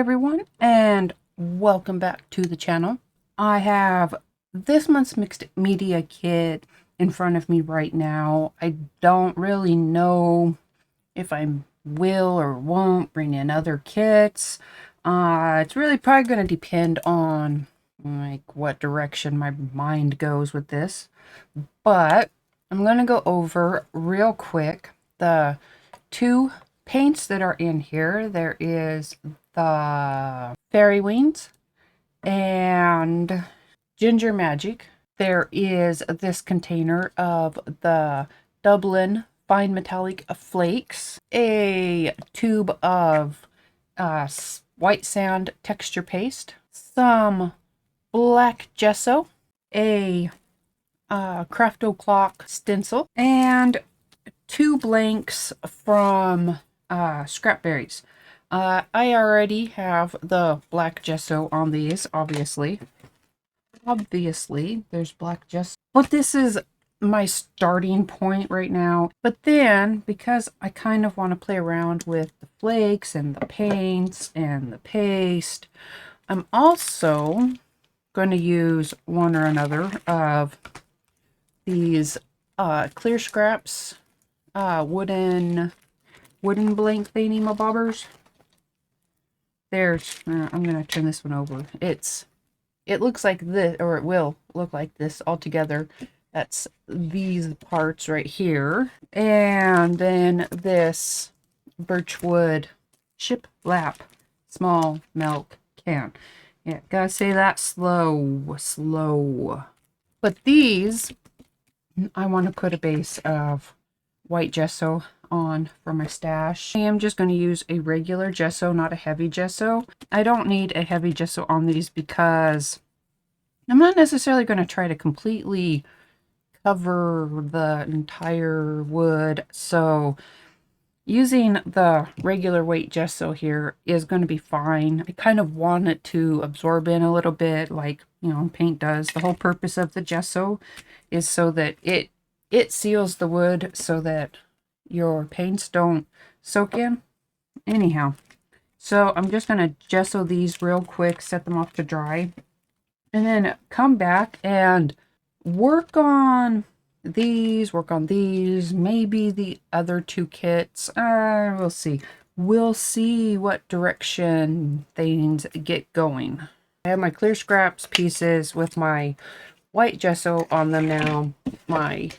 everyone, and welcome back to the channel. I have this month's mixed media kit in front of me right now. I don't really know if I will or won't bring in other kits. It's really probably going to depend on like what direction my mind goes with this. But I'm going to go over real quick the two paints that are in here. There is the Fairy Wings and Ginger Magic. There is this container of the Dublin Fine Metallic Flakes, a tube of white sand texture paste, some black gesso, a Crafto Clock stencil, and 2 blanks from Scrapberries. I already have the black gesso on these, obviously. There's black gesso. But this is my starting point right now. But then, because I kind of want to play around with the flakes and the paints and the paste, I'm also going to use one or another of these clear scraps, wooden blank thingy-mabobbers. There's, I'm going to turn this one over. It looks like this, or it will look like this all together. That's these parts right here. And then this birchwood shiplap small milk can. Yeah, gotta say that slow. But these, I want to put a base of white gesso on for my stash. I am just going to use a regular gesso, not a heavy gesso. I don't need a heavy gesso on these because I'm not necessarily going to try to completely cover the entire wood. So using the regular weight gesso here is going to be fine. I kind of want it to absorb in a little bit like, paint does. The whole purpose of the gesso is so that it seals the wood so that your paints don't soak in. Anyhow, so I'm just going to gesso these real quick, set them off to dry, and then come back and work on these, maybe the other 2 kits. We'll see. We'll see what direction things get going. I have my clear scraps pieces with my white gesso on them now. My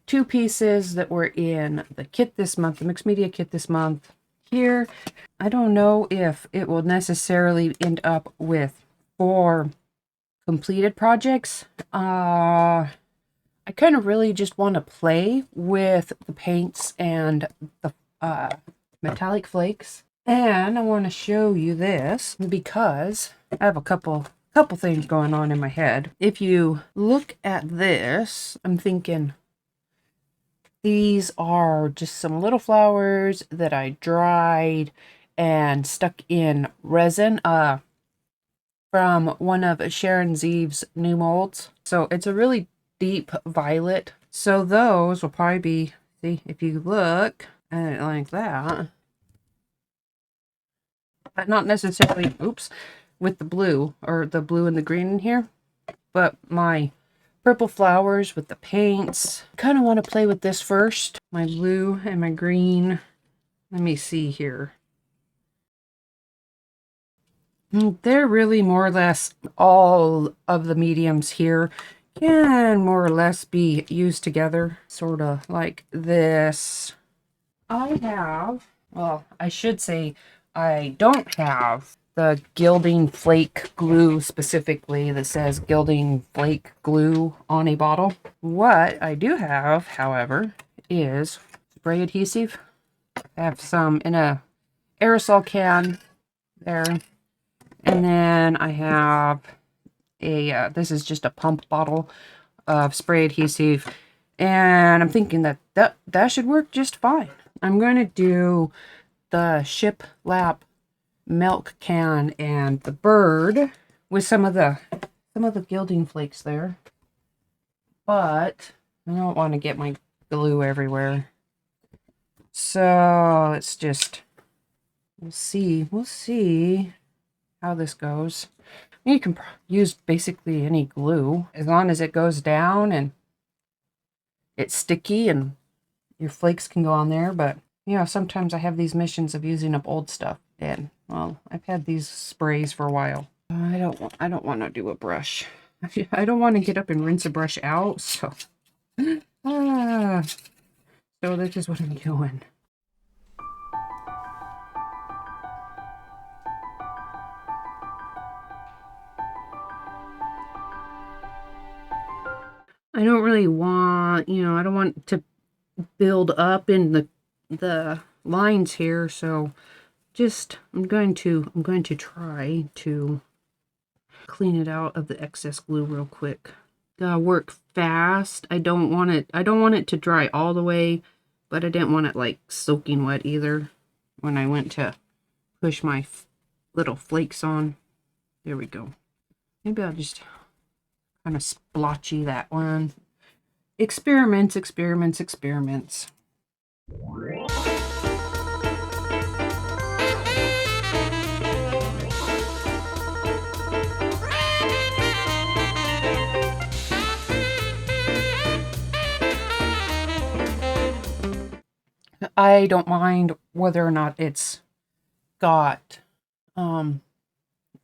2 pieces that were in the kit this month, the mixed media kit this month here. I don't know if it will necessarily end up with 4 completed projects. I kind of really just want to play with the paints and the metallic flakes. And I want to show you this because I have a couple things going on in my head. If you look at this, I'm thinking these are just some little flowers that I dried and stuck in resin from one of Sharon Zeeve's new molds. So it's a really deep violet. So those will probably be, see, if you look at it like that, but not necessarily, oops, with the blue, or the blue and the green in here, but my purple flowers with the paints. Kind of want to play with this first. My blue and my green. Let me see here. They're really more or less all of the mediums here can more or less be used together, sort of like this. I have, well, I should say I don't have the gilding flake glue specifically that says gilding flake glue on a bottle. What I do have, however, is spray adhesive. I have some in a aerosol can there. And then I have a, this is just a pump bottle of spray adhesive. And I'm thinking that should work just fine. I'm going to do the shiplap milk can and the bird with some of the gilding flakes there. But I don't want to get my glue everywhere. So let's just We'll see. We'll see how this goes. You can use basically any glue as long as it goes down and it's sticky and your flakes can go on there. But you know, sometimes I have these missions of using up old stuff, and well, I've had these sprays for a while. I don't want to do a brush. I don't want to get up and rinse a brush out. So so that's just what I'm doing. I don't really want, you know, I don't want to build up in the lines here, so just I'm going to try to clean it out of the excess glue real quick. Gotta work fast. I don't want it to dry all the way, but I didn't want it like soaking wet either when I went to push my little flakes on. There we go. Maybe I'll just kind of splotchy that one. Experiments, experiments, experiments. I don't mind whether or not it's got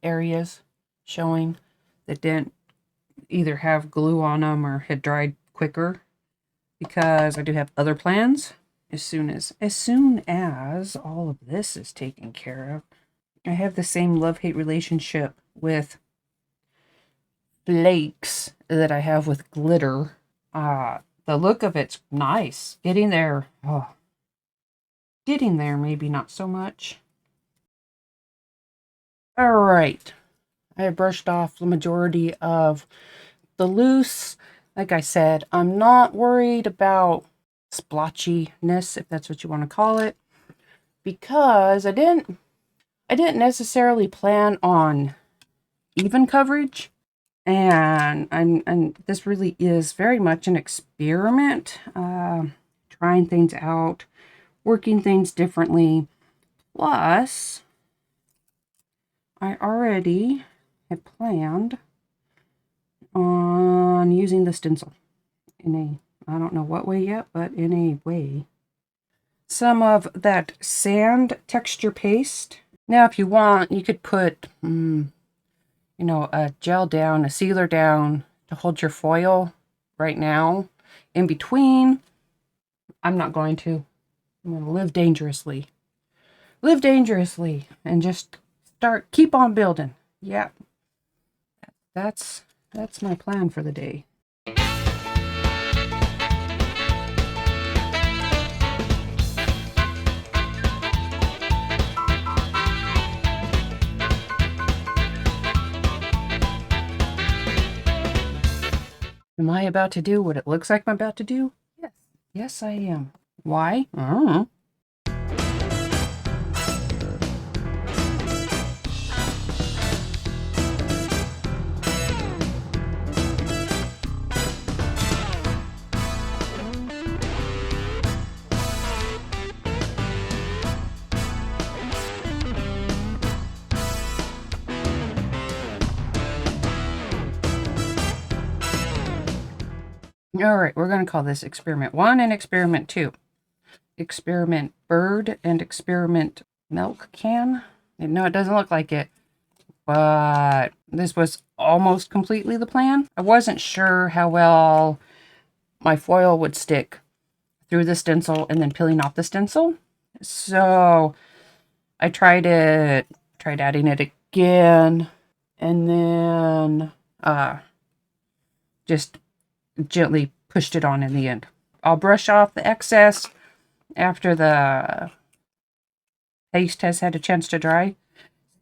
areas showing that didn't either have glue on them or had dried quicker, because I do have other plans as soon as all of this is taken care of. I have the same love-hate relationship with flakes that I have with glitter. The look of it's nice. Getting there, maybe not so much. All right. I have brushed off the majority of the loose. Like I said, I'm not worried about splotchiness, if that's what you want to call it, because I didn't necessarily plan on even coverage, and this really is very much an experiment, trying things out, working things differently. Plus, I already had planned on using the stencil in a, I don't know what way yet, but in a way. Some of that sand texture paste. Now, if you want, you could put, you know, a gel down, a sealer down to hold your foil right now. In between, I'm not going to. I'm going to live dangerously. Live dangerously and just keep on building. Yeah. That's my plan for the day. Am I about to do what it looks like I'm about to do? Yes. Yes, I am. Why? I don't know. All right, we're going to call this Experiment 1 and Experiment 2. Experiment Bird and Experiment Milk Can. No, it doesn't look like it, but this was almost completely the plan. I wasn't sure how well my foil would stick through the stencil and then peeling off the stencil. So I tried adding it again, and then just gently pushed it on in the end. I'll brush off the excess after the paste has had a chance to dry.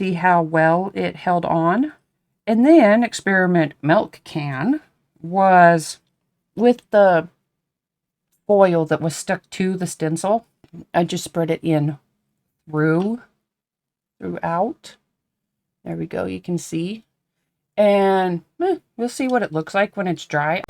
See how well it held on. And then Experiment Milk Can was with the foil that was stuck to the stencil. I just spread it in throughout. There we go, you can see. And we'll see what it looks like when it's dry.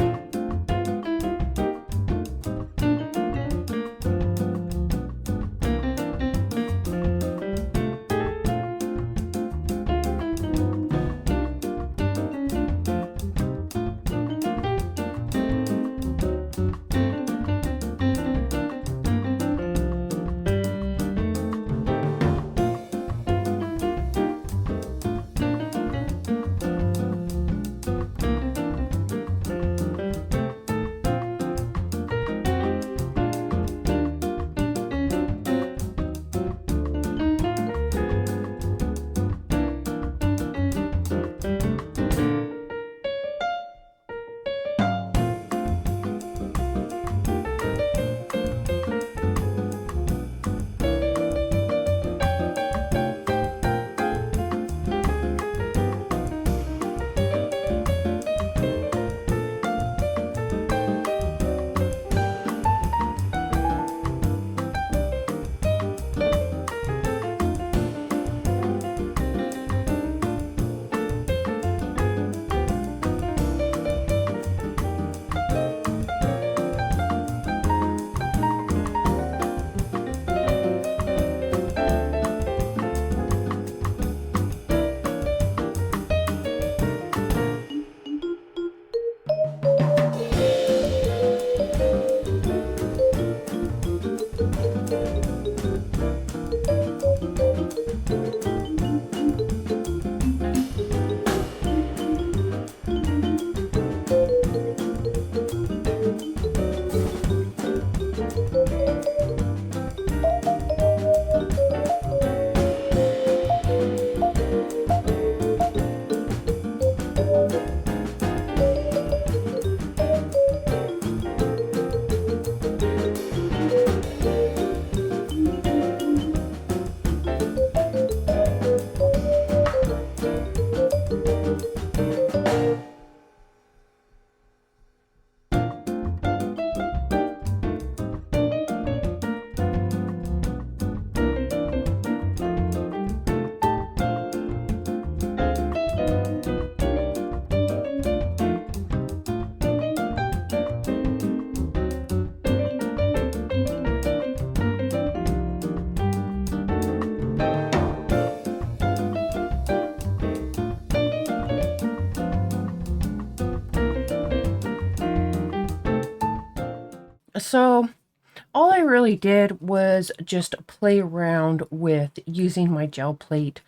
So all I really did was just play around with using my gel plate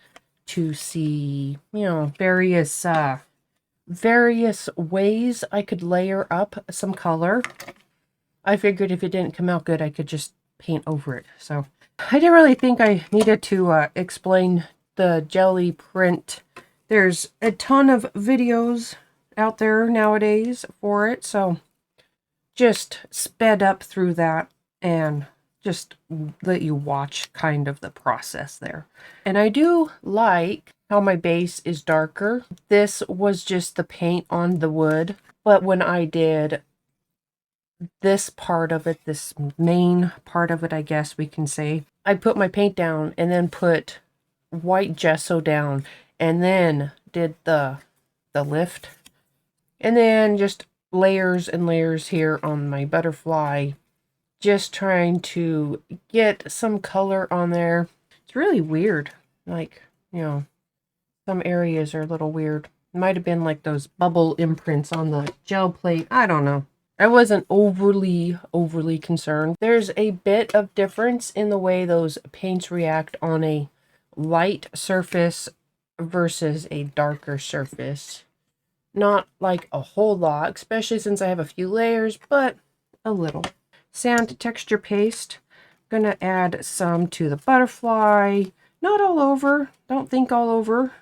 to see, you know, various ways I could layer up some color. I figured if it didn't come out good, I could just paint over it. So I didn't really think I needed to explain the jelly print. There's a ton of videos out there nowadays for it, so just sped up through that and just let you watch kind of the process there. And I do like how my base is darker. This was just the paint on the wood, but when I did this part of it, this main part of it, I guess we can say, I put my paint down and then put white gesso down and then did the lift, and then just layers and layers here on my butterfly, just trying to get some color on there. It's really weird, like, you know, some areas are a little weird. It might have been like those bubble imprints on the gel plate. I don't know. I wasn't overly concerned. There's a bit of difference in the way those paints react on a light surface versus a darker surface. Not like a whole lot, especially since I have a few layers, but a little. Sand texture paste. I'm gonna add some to the butterfly. Not all over. Don't think all over.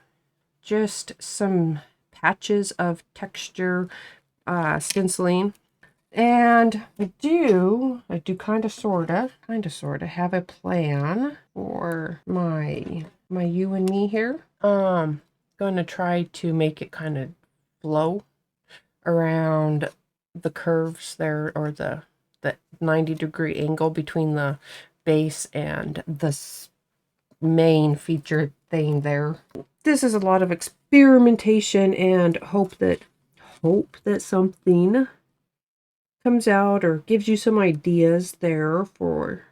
Just some patches of texture stenciling. And I do kind of sort of have a plan for my you and me here. Going to try to make it kind of flow around the curves there, or the 90-degree angle between the base and the main featured thing there. This is a lot of experimentation and hope that something comes out or gives you some ideas there for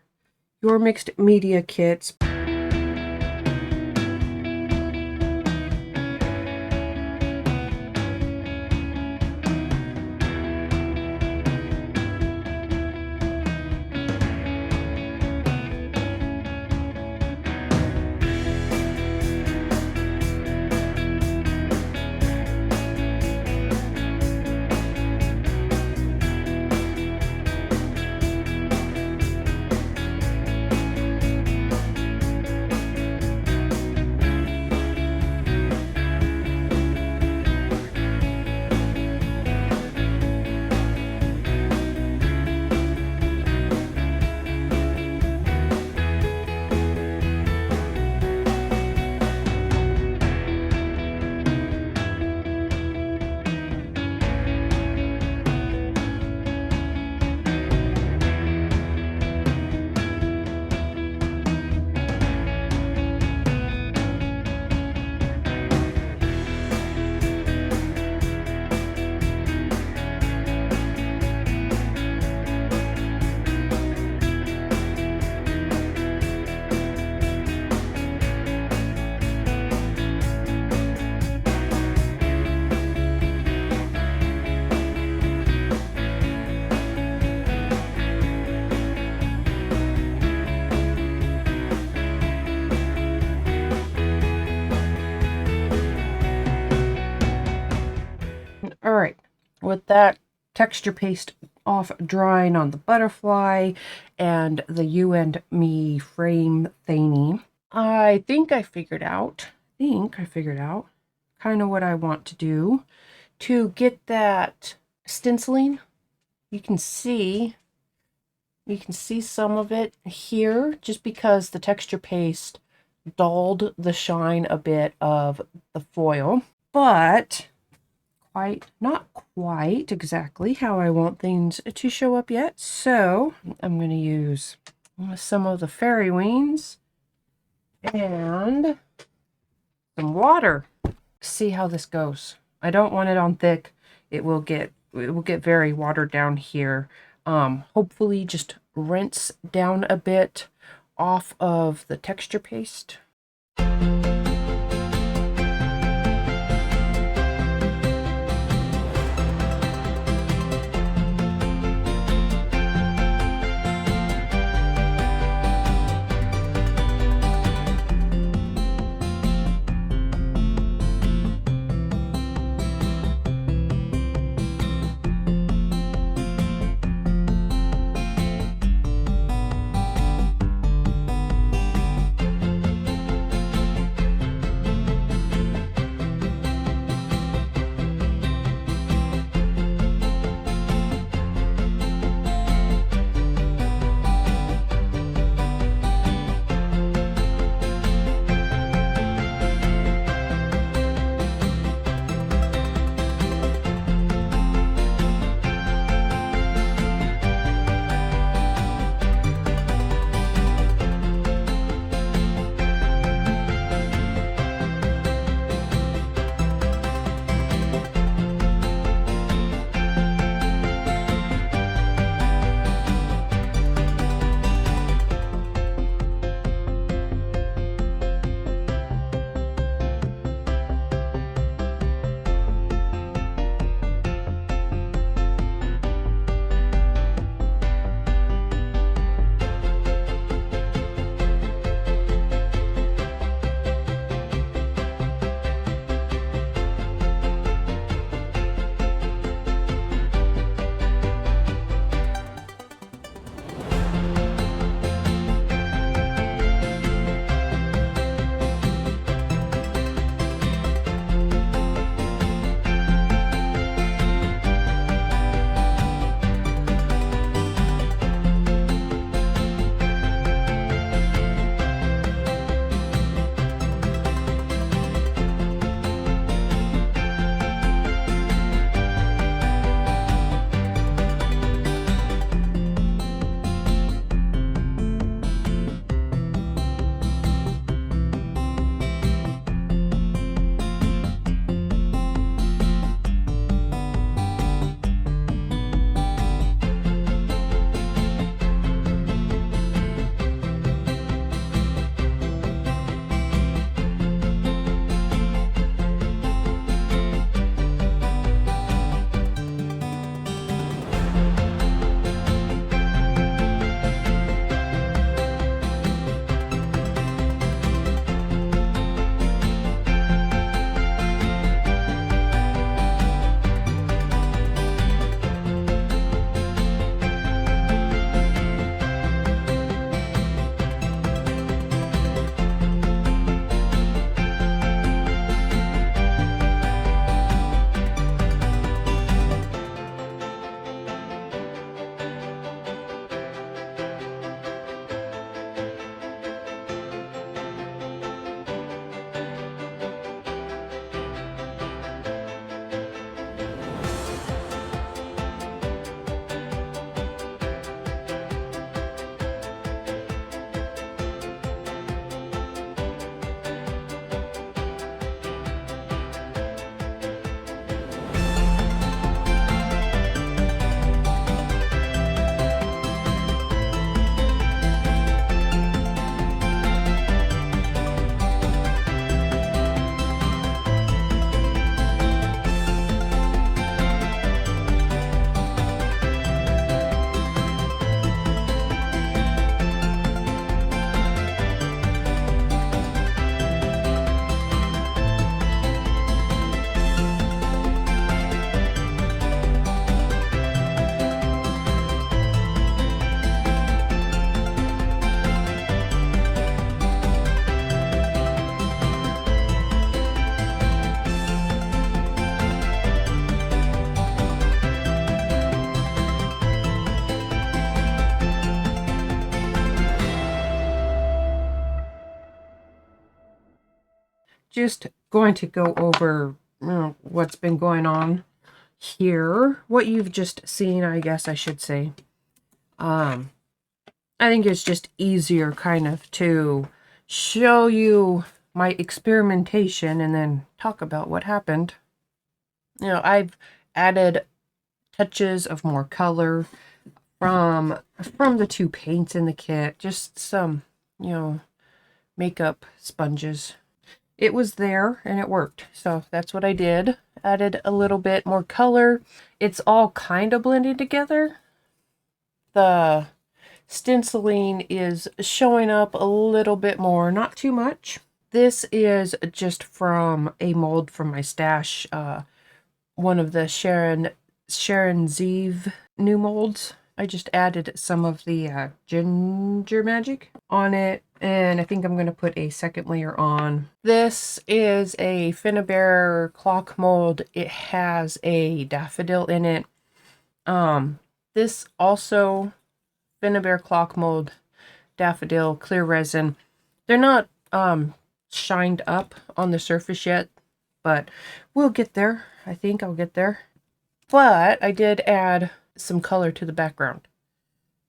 your mixed media kits. All right, with that texture paste off drying on the butterfly and the you and me frame thingy, I think I figured out kind of what I want to do to get that stenciling. You can see some of it here just because the texture paste dulled the shine a bit of the foil, but not quite exactly how I want things to show up yet. So I'm going to use some of the fairy wings and some water. See how this goes. I don't want it on thick. It will get very watered down here. Hopefully just rinse down a bit off of the texture paste. just going to go over what's been going on here. What you've just seen, I guess I should say. I think it's just easier kind of to show you my experimentation and then talk about what happened. You know, I've added touches of more color from the two paints in the kit. Just some, you know, makeup sponges. It was there and it worked. So that's what I did. Added a little bit more color. It's all kind of blended together. The stenciling is showing up a little bit more, not too much. This is just from a mold from my stash, one of the Sharon Zeev new molds. I just added some of the ginger magic on it, and I think I'm going to put a second layer on. This is a Finnabair clock mold. It has a daffodil in it. This also Finnabair clock mold, daffodil, clear resin. They're not shined up on the surface yet, but we'll get there. I think I'll get there. But I did add some color to the background.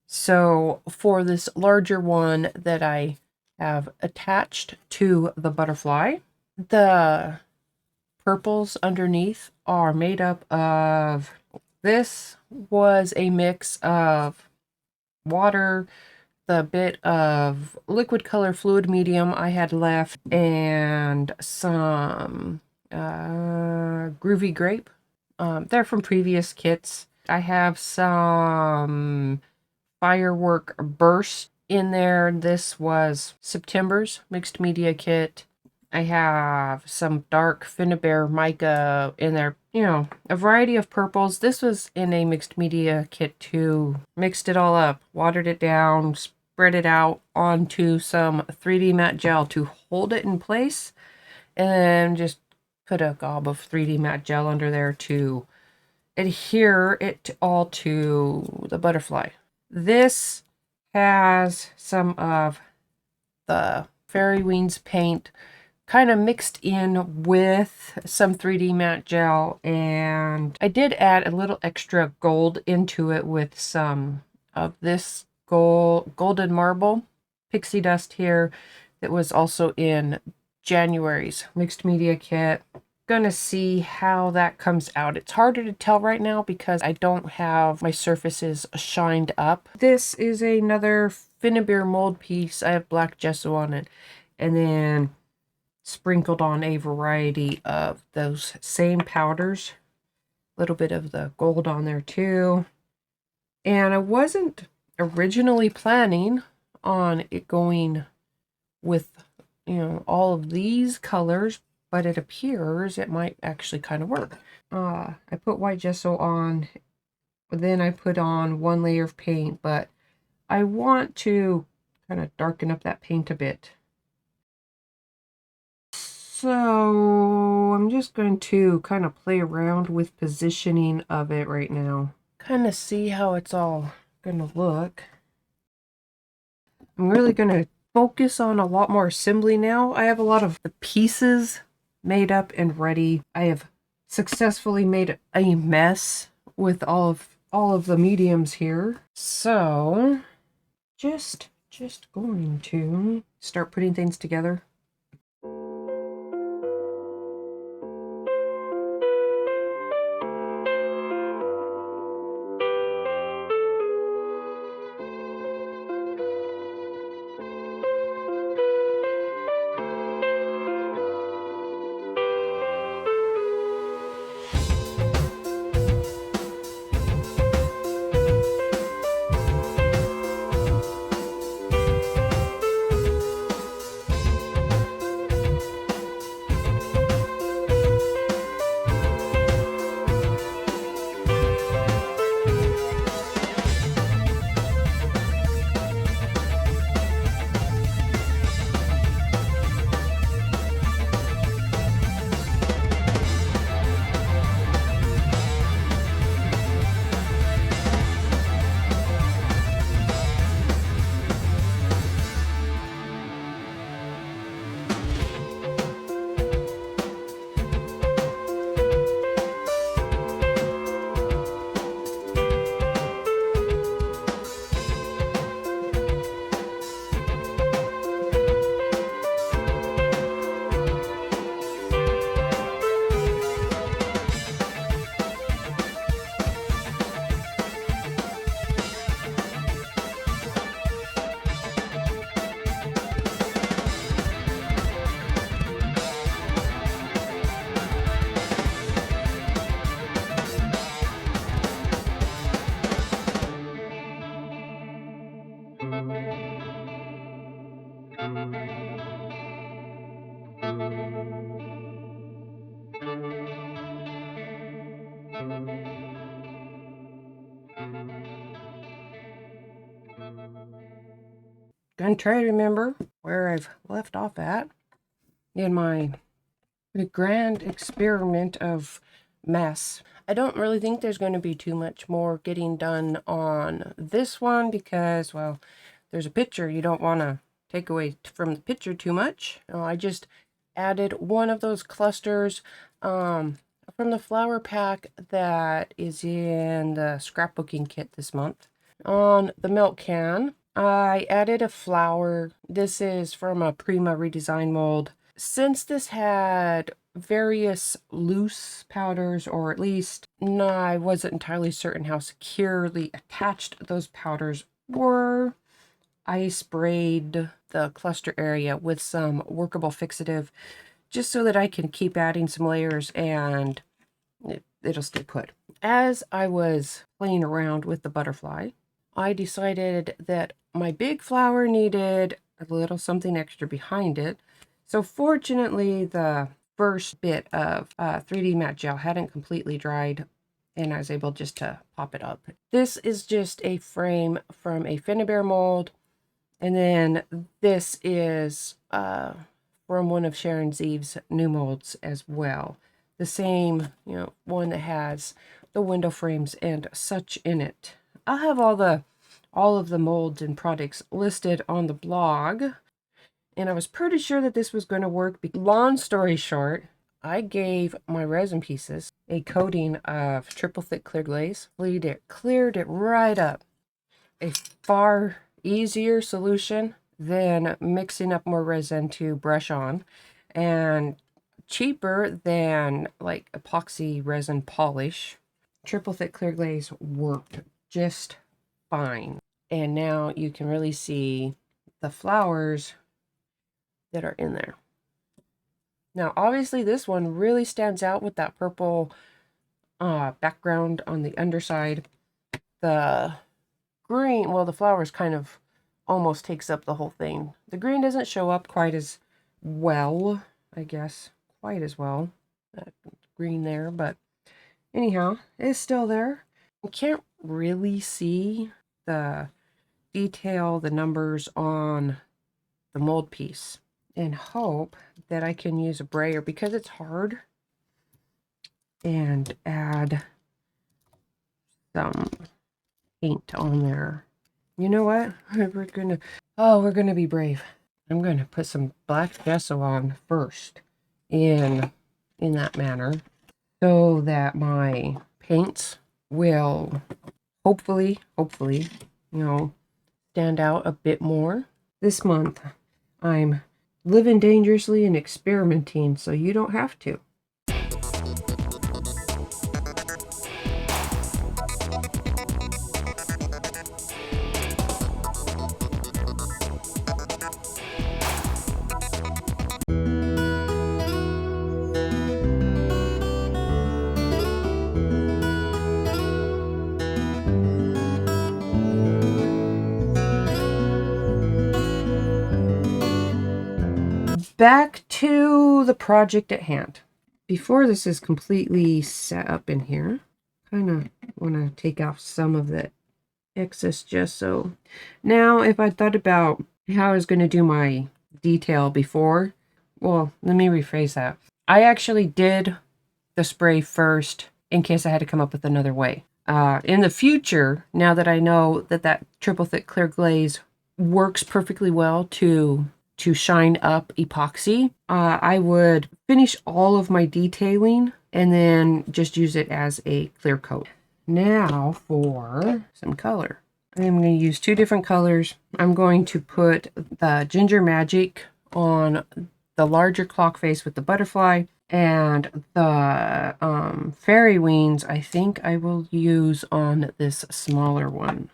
So for this larger one that I have attached to the butterfly, the purples underneath are made up of, this was a mix of water, the bit of liquid color fluid medium I had left, and some Groovy Grape. They're from previous kits. I have some Firework Burst in there. This was September's mixed media kit. I have some dark Finnabair mica in there. You know, a variety of purples. This was in a mixed media kit too. Mixed it all up, watered it down, spread it out onto some 3D matte gel to hold it in place, and then just put a gob of 3D matte gel under there to adhere it all to the butterfly. This has some of the Fairy Wings paint kind of mixed in with some 3D matte gel, and I did add a little extra gold into it with some of this golden marble pixie dust here that was also in January's mixed media kit. Gonna see how that comes out. It's harder to tell right now because I don't have my surfaces shined up. This is another Finnabair mold piece. I have black gesso on it, and then sprinkled on a variety of those same powders. A little bit of the gold on there too. And I wasn't originally planning on it going with, you know, all of these colors, but it appears it might actually kind of work. I put white gesso on, then I put on one layer of paint, but I want to kind of darken up that paint a bit. So I'm just going to kind of play around with positioning of it right now. Kind of see how it's all going to look. I'm really going to focus on a lot more assembly now. I have a lot of the pieces made up and ready. I have successfully made a mess with all of the mediums here. So just going to start putting things together. Gonna try to remember where I've left off at in my grand experiment of mess. I don't really think there's going to be too much more getting done on this one because, well, there's a picture. You don't want to take away from the picture too much. I just added one of those clusters from the flower pack that is in the scrapbooking kit this month. On the milk can, I added a flower. This is from a Prima redesign mold. Since this had various loose powders, or at least I wasn't entirely certain how securely attached those powders were, I sprayed the cluster area with some workable fixative just so that I can keep adding some layers and it'll stay put. As I was playing around with the butterfly, I decided that my big flower needed a little something extra behind it. So fortunately, the first bit of 3D matte gel hadn't completely dried, and I was able just to pop it up. This is just a frame from a Finnebear mold, and then this is from one of Sharon Zeeves' new molds as well. The same, one that has the window frames and such in it. I'll have all of the molds and products listed on the blog. And I was pretty sure that this was going to work. Long story short, I gave my resin pieces a coating of triple thick clear glaze. Cleared it right up. A far easier solution than mixing up more resin to brush on, and cheaper than like epoxy resin polish. Triple thick clear glaze worked just fine. And now you can really see the flowers that are in there. Now, obviously, this one really stands out with that purple background on the underside. The green, well, the flowers kind of almost takes up the whole thing. The green doesn't show up quite as well, I guess, quite as well. That green there, but anyhow, it's still there. You can't really see the detail, the numbers on the mold piece, and hope that I can use a brayer because it's hard and add some paint on there. You know what? We're gonna be brave. I'm gonna put some black gesso on first in that manner so that my paints will hopefully, stand out a bit more. This month, I'm living dangerously and experimenting, so you don't have to. Back to the project at hand. Before this is completely set up in here, kind of want to take off some of the excess gesso. Now, if I thought about how I was going to do my detail before, well, let me rephrase that. I actually did the spray first in case I had to come up with another way. In the future, now that I know that triple thick clear glaze works perfectly well to shine up epoxy, I would finish all of my detailing and then just use it as a clear coat. Now for some color. I'm going to use two different colors. I'm going to put the Ginger Magic on the larger clock face with the butterfly, and the Fairy Wings I think I will use on this smaller one.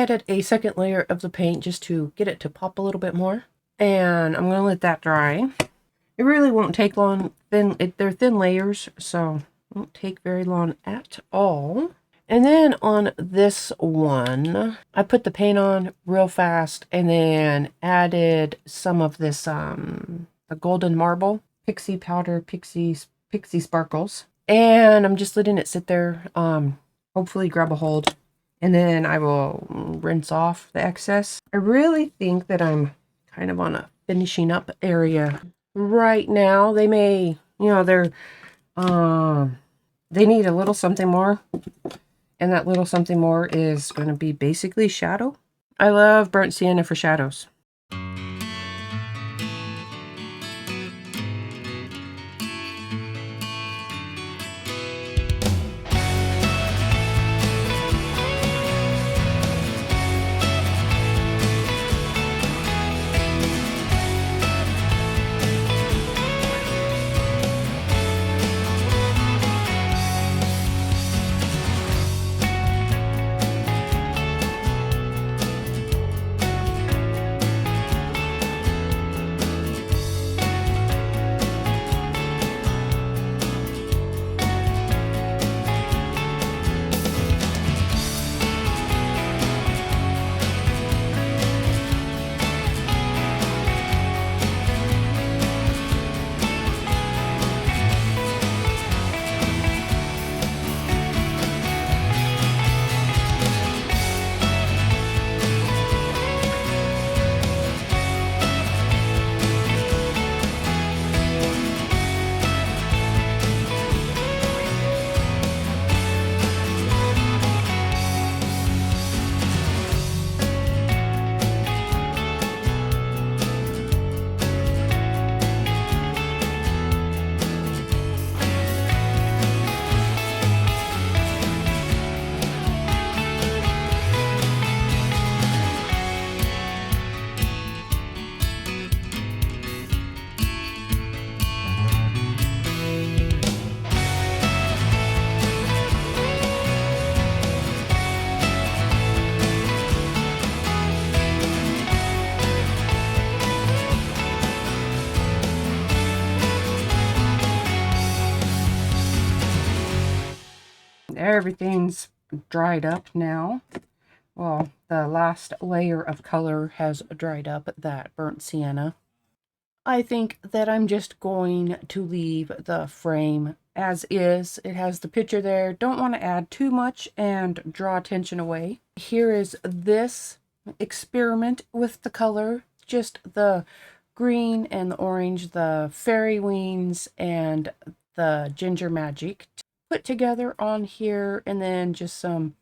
added a second layer of the paint just to get it to pop a little bit more. And I'm going to let that dry. It really won't take long. They're thin layers, so it won't take very long at all. And then on this one, I put the paint on real fast and then added some of this, the golden marble, pixie powder, pixie sparkles. And I'm just letting it sit there, hopefully grab a hold. And then I will rinse off the excess. I really think that I'm kind of on a finishing up area right now. They may, they need a little something more. And that little something more is going to be basically shadow. I love burnt sienna for shadows. Everything's dried up now. Well, the last layer of color has dried up, that burnt sienna. I think that I'm just going to leave the frame as is. It has the picture there. Don't want to add too much and draw attention away. Here is this experiment with the color. Just the green and the orange, the fairy wings and the ginger magic put together on here, and then just some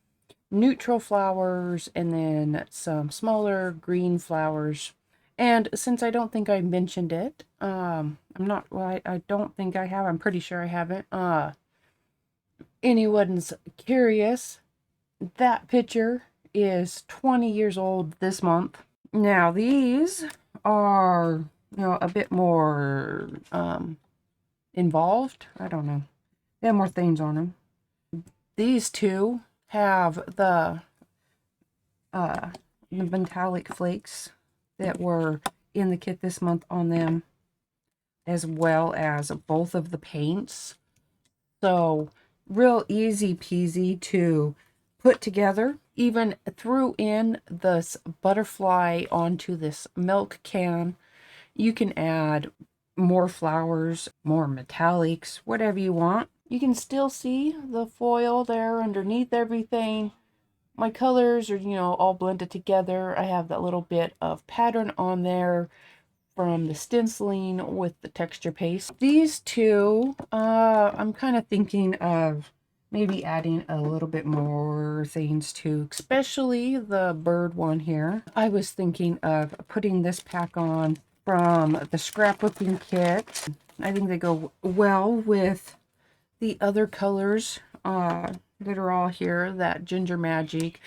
neutral flowers and then some smaller green flowers. And since I don't think I mentioned it, I don't think I have. I'm pretty sure I haven't. Anyone's curious, that picture is 20 years old this month. Now these are, a bit more involved. I don't know. They have more things on them. These two have the metallic flakes that were in the kit this month on them, as well as both of the paints. So real easy peasy to put together. Even threw in this butterfly onto this milk can. You can add more flowers, more metallics, whatever you want. You can still see the foil there underneath everything. My colors are, all blended together. I have that little bit of pattern on there from the stenciling with the texture paste. These two, I'm kind of thinking of maybe adding a little bit more things to, especially the bird one here. I was thinking of putting this pack on from the scrapbooking kit. I think they go well with the other colors that are all here, that ginger magic.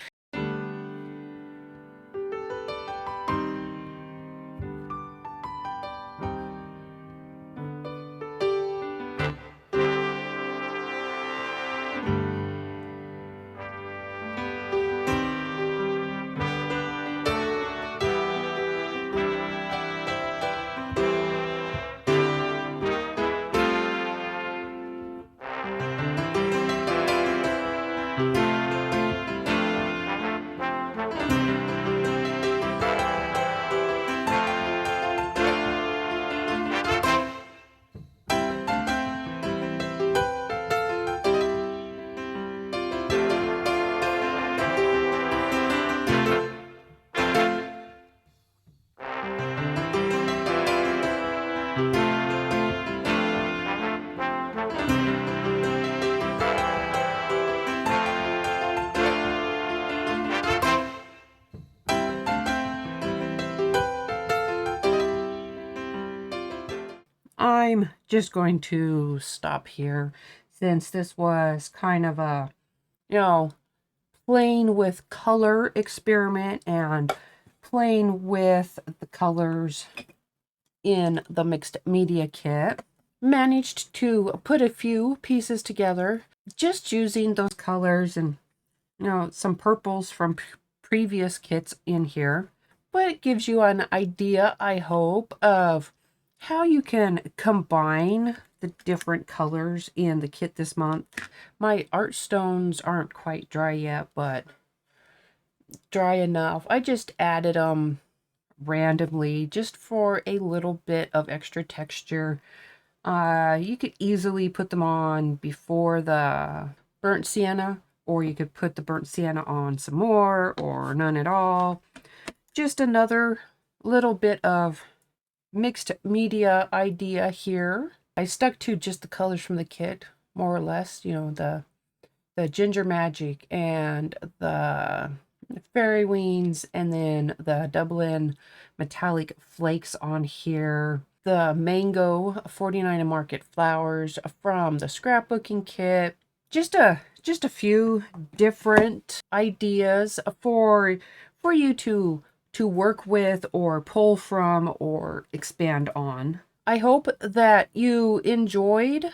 I'm just going to stop here since this was kind of a, playing with color experiment and playing with the colors in the mixed media kit. Managed to put a few pieces together just using those colors and some purples from previous kits in here. But it gives you an idea, I hope, of how you can combine the different colors in the kit this month. My art stones aren't quite dry yet, but dry enough. I just added them randomly just for a little bit of extra texture. You could easily put them on before the burnt sienna, or you could put the burnt sienna on some more, or none at all. Just another little bit of mixed media idea here. I stuck to just the colors from the kit, more or less, the Ginger Magic and the Fairy Wings, and then the Dublin metallic flakes on here. The Mango 49 and Market flowers from the scrapbooking kit. Just a few different ideas for you to work with or pull from or expand on. I hope that you enjoyed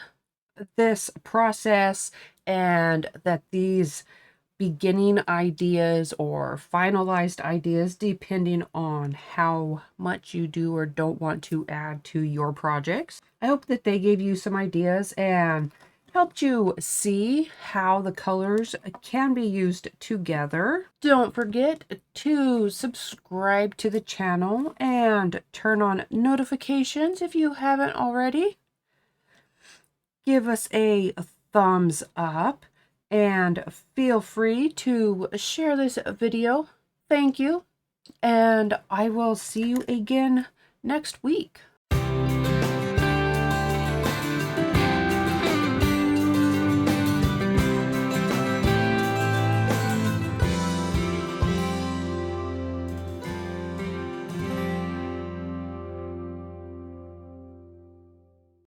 this process and that these beginning ideas or finalized ideas, depending on how much you do or don't want to add to your projects. I hope that they gave you some ideas and helped you see how the colors can be used together. Don't forget to subscribe to the channel and turn on notifications if you haven't already. Give us a thumbs up and feel free to share this video. Thank you, and I will see you again next week.